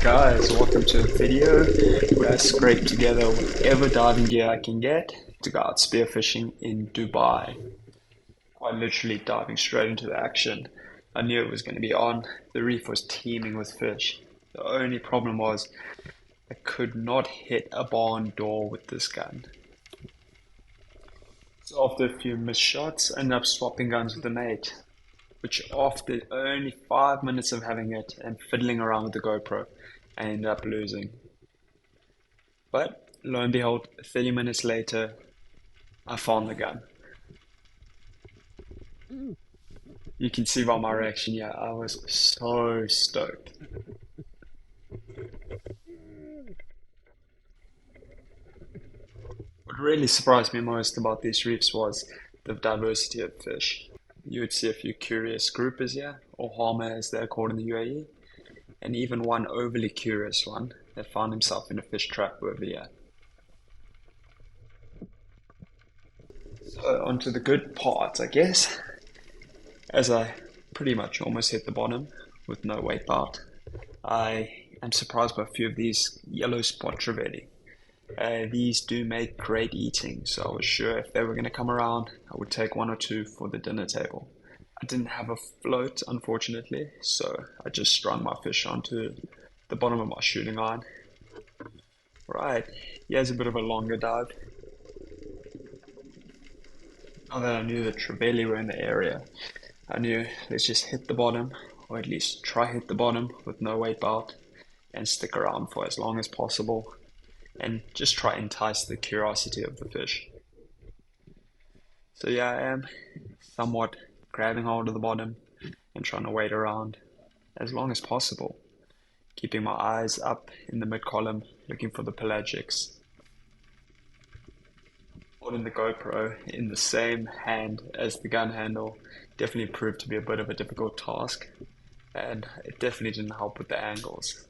Guys, welcome to a video where I scrape together whatever diving gear I can get to go out spearfishing in Dubai. Quite literally diving straight into the action. I knew it was going to be on. The reef was teeming with fish. The only problem was I could not hit a barn door with this gun. So after a few missed shots, I ended up swapping guns with a mate, which after only 5 minutes of having it and fiddling around with the GoPro, I ended up losing. But lo and behold, 30 minutes later, I found the gun. You can see by my reaction, yeah, I was so stoked. What really surprised me most about these reefs was the diversity of fish. You would see a few curious groupers here, or harmer as they're called in the UAE, and even one overly curious one that found himself in a fish trap over here. So onto the good part, I guess. As I pretty much almost hit the bottom with no weight bar, I am surprised by a few of these yellow spot trevally. These do make great eating, so I was sure if they were going to come around, I would take one or two for the dinner table. I didn't have a float, unfortunately, so I just strung my fish onto the bottom of my shooting line. Right, here's a bit of a longer dive. Now that I knew the trevally were in the area, I knew let's just hit the bottom, or at least try hit the bottom with no weight bar, and stick around for as long as possible, and just try entice the curiosity of the fish. So yeah, I am somewhat grabbing hold of the bottom and trying to wait around as long as possible, keeping my eyes up in the mid-column looking for the pelagics. Holding the GoPro in the same hand as the gun handle definitely proved to be a bit of a difficult task, and it definitely didn't help with the angles.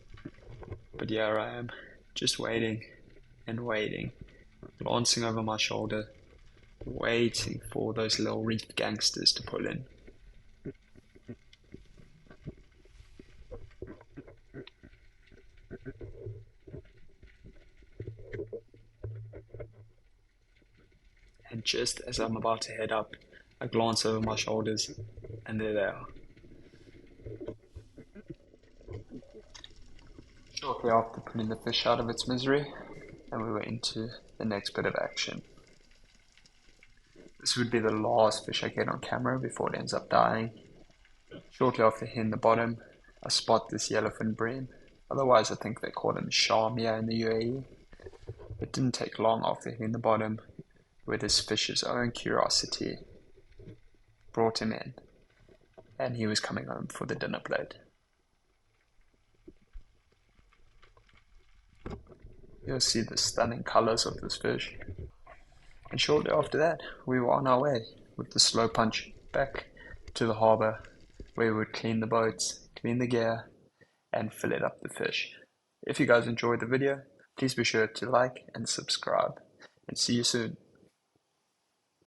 But yeah, I am just waiting and waiting, glancing over my shoulder, waiting for those little reef gangsters to pull in. And just as I'm about to head up, I glance over my shoulders, and there they are. Shortly after putting the fish out of its misery, and we were into the next bit of action. This would be the last fish I get on camera before it ends up dying. Shortly after hitting the bottom, I spot this yellowfin bream. Otherwise, I think they call him Sham here in the UAE. It didn't take long after hitting the bottom where this fish's own curiosity brought him in, and he was coming home for the dinner plate. You'll see the stunning colors of this fish. And shortly after that, we were on our way with the slow punch back to the harbour, where we would clean the boats, clean the gear, and fillet up the fish. If you guys enjoyed the video, please be sure to like and subscribe, and see you soon.